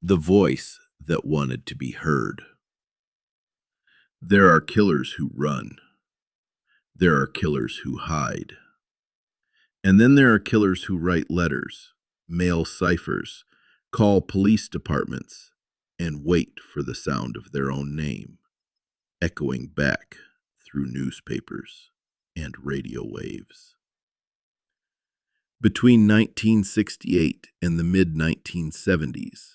The voice that wanted to be heard. There are killers who run. There are killers who hide. And then there are killers who write letters, mail ciphers, call police departments, and wait for the sound of their own name, echoing back through newspapers and radio waves. Between 1968 and the mid-1970s,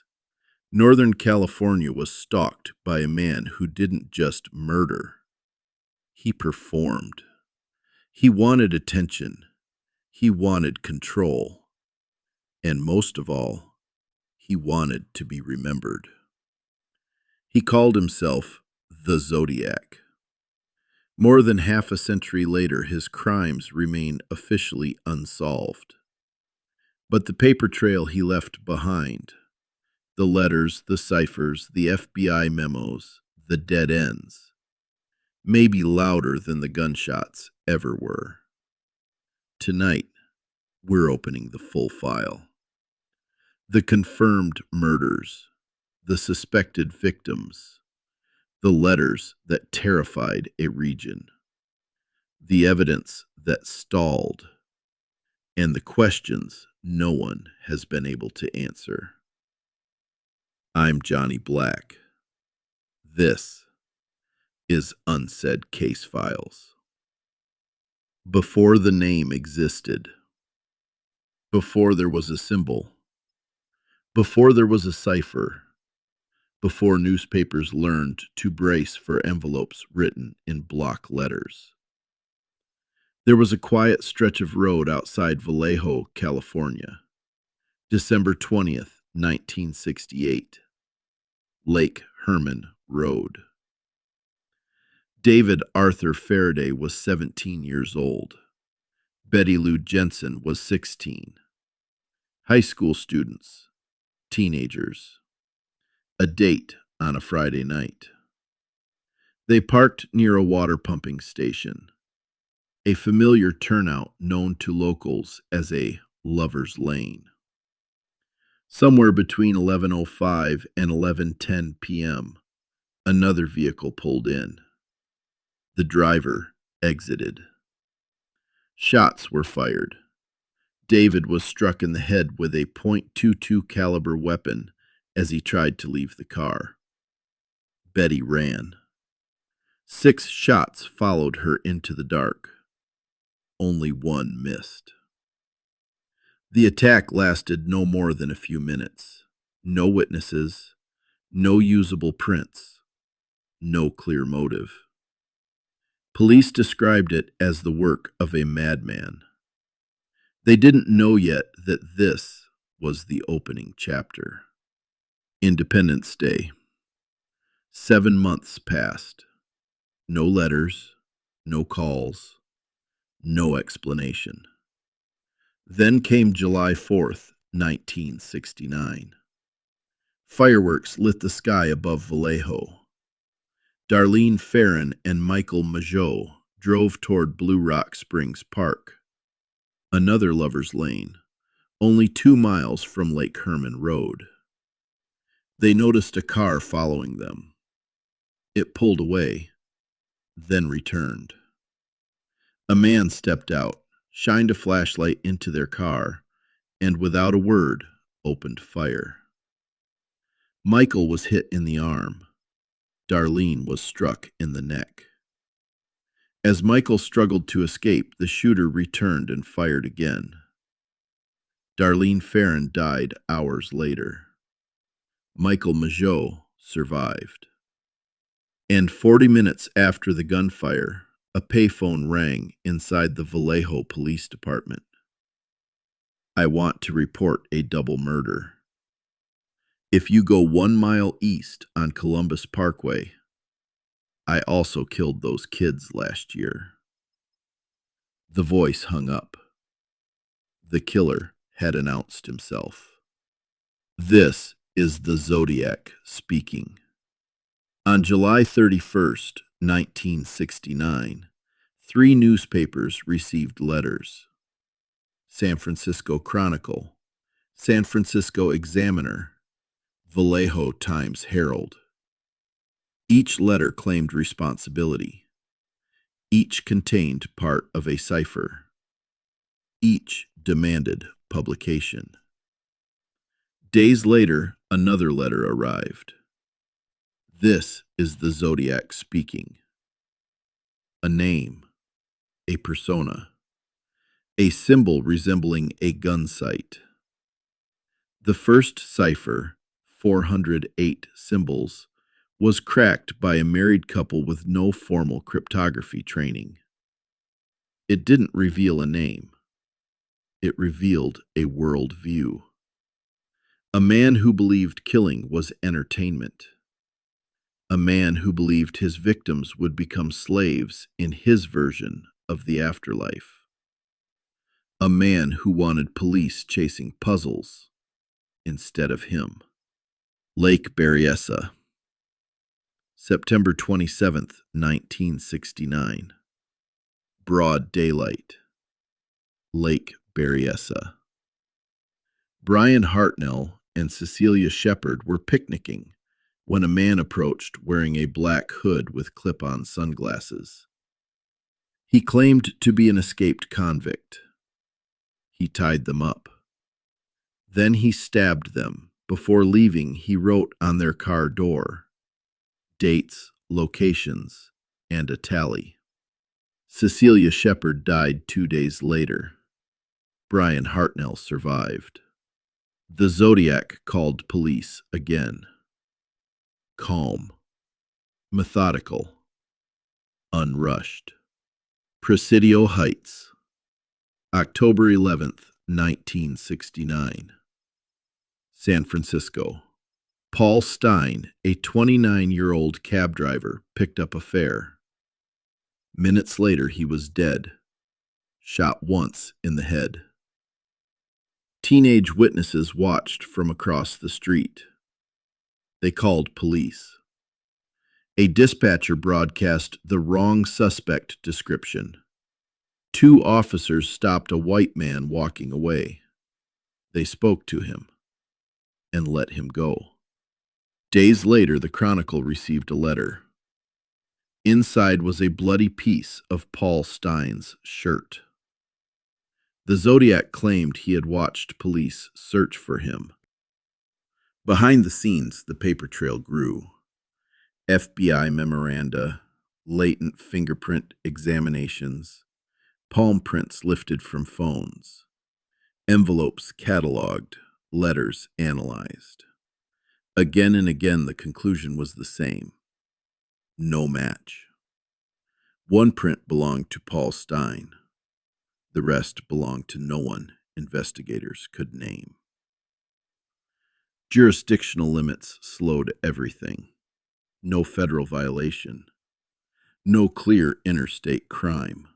Northern California was stalked by a man who didn't just murder. He performed. He wanted attention. He wanted control. And most of all, he wanted to be remembered. He called himself the Zodiac. More than half a century later, his crimes remain officially unsolved. But the paper trail he left behind, the letters, the ciphers, the FBI memos, the dead ends, may be louder than the gunshots ever were. Tonight, we're opening the full file. The confirmed murders, the suspected victims, the letters that terrified a region, the evidence that stalled, and the questions no one has been able to answer. I'm Johnny Black. This is Unsaid Case Files. Before the name existed, before there was a symbol, before there was a cipher, before newspapers learned to brace for envelopes written in block letters, there was a quiet stretch of road outside Vallejo, California, December 20th, 1968. Lake Herman Road. David Arthur Faraday was 17 years old. Betty Lou Jensen was 16. High school students, teenagers. A date on a Friday night. They parked near a water pumping station, a familiar turnout known to locals as a lover's lane. Somewhere between 11:05 and 11:10 p.m., another vehicle pulled in. The driver exited. Shots were fired. David was struck in the head with a .22 caliber weapon as he tried to leave the car. Betty ran. 6 shots followed her into the dark. Only one missed. The attack lasted no more than a few minutes. No witnesses, no usable prints, no clear motive. Police described it as the work of a madman. They didn't know yet that this was the opening chapter. Independence Day. 7 months passed. No letters, no calls, no explanation. Then came July 4th, 1969. Fireworks lit the sky above Vallejo. Darlene Farron and Michael Majot drove toward Blue Rock Springs Park, another lover's lane, only 2 miles from Lake Herman Road. They noticed a car following them. It pulled away, then returned. A man stepped out, shined a flashlight into their car, and without a word, opened fire. Michael was hit in the arm. Darlene was struck in the neck. As Michael struggled to escape, the shooter returned and fired again. Darlene Farron died hours later. Michael Majot survived. And 40 minutes after the gunfire, a payphone rang inside the Vallejo Police Department. I want to report a double murder. If you go 1 mile east on Columbus Parkway, I also killed those kids last year. The voice hung up. The killer had announced himself. This is the Zodiac speaking. On July 31st, 1969, 3 newspapers received letters. San Francisco Chronicle, San Francisco Examiner, Vallejo Times Herald. Each letter claimed responsibility. Each contained part of a cipher. Each demanded publication. Days later, another letter arrived. This is the Zodiac speaking. A name, a persona, a symbol resembling a gun sight. The first cipher, 408 symbols, was cracked by a married couple with no formal cryptography training. It didn't reveal a name. It revealed a world view. A man who believed killing was entertainment. A man who believed his victims would become slaves in his version of the afterlife. A man who wanted police chasing puzzles instead of him. Lake Berryessa, September 27th, 1969. Broad daylight. Lake Berryessa. Brian Hartnell and Cecilia Shepard were picnicking when a man approached wearing a black hood with clip-on sunglasses. He claimed to be an escaped convict. He tied them up. Then he stabbed them. Before leaving, he wrote on their car door dates, locations, and a tally. Cecilia Shepard died 2 days later. Brian Hartnell survived. The Zodiac called police again. Calm, methodical, unrushed. Presidio Heights, October 11th, 1969. San Francisco. Paul Stein, a 29-year-old cab driver, picked up a fare. Minutes later, he was dead, shot once in the head. Teenage witnesses watched from across the street. They called police. A dispatcher broadcast the wrong suspect description. 2 officers stopped a white man walking away. They spoke to him and let him go. Days later, the Chronicle received a letter. Inside was a bloody piece of Paul Stein's shirt. The Zodiac claimed he had watched police search for him. Behind the scenes, the paper trail grew. FBI memoranda, latent fingerprint examinations, palm prints lifted from phones, envelopes cataloged, letters analyzed. Again and again, the conclusion was the same. No match. One print belonged to Paul Stein. The rest belonged to no one investigators could name. Jurisdictional limits slowed everything. No federal violation. No clear interstate crime.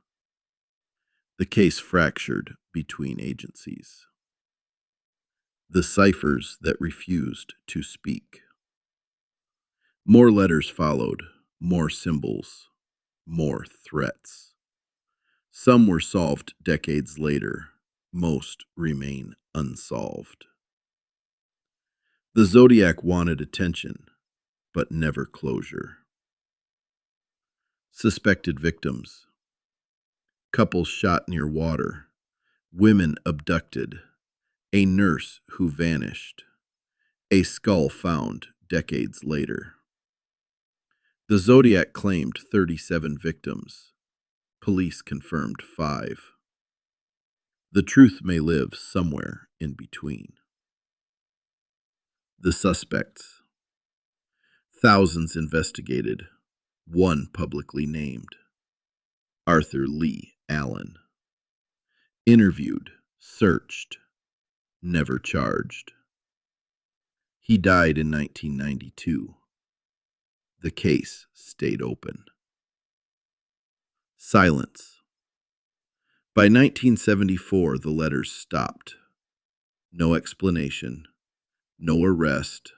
The case fractured between agencies. The ciphers that refused to speak. More letters followed, more symbols, more threats. Some were solved decades later. Most remain unsolved. The Zodiac wanted attention, but never closure. Suspected victims. Couples shot near water. Women abducted. A nurse who vanished. A skull found decades later. The Zodiac claimed 37 victims. Police confirmed 5. The truth may live somewhere in between. The suspects. Thousands investigated. 1 publicly named. Arthur Lee Allen. Interviewed, searched, never charged. He died in 1992. The case stayed open. Silence. By 1974, the letters stopped. No explanation, no arrest,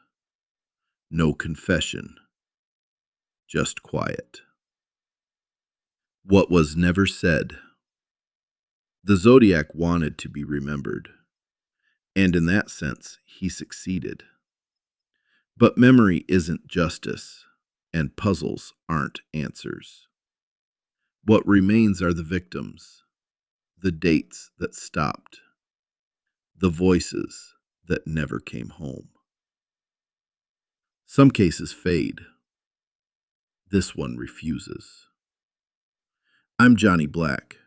no confession, just quiet. What was never said. The Zodiac wanted to be remembered, and in that sense, he succeeded. But memory isn't justice, and puzzles aren't answers. What remains are the victims, the dates that stopped, the voices that never came home. Some cases fade. This one refuses. I'm Johnny Black.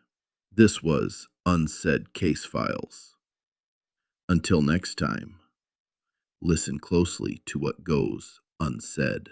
This was Unsaid Case Files. Until next time, listen closely to what goes unsaid.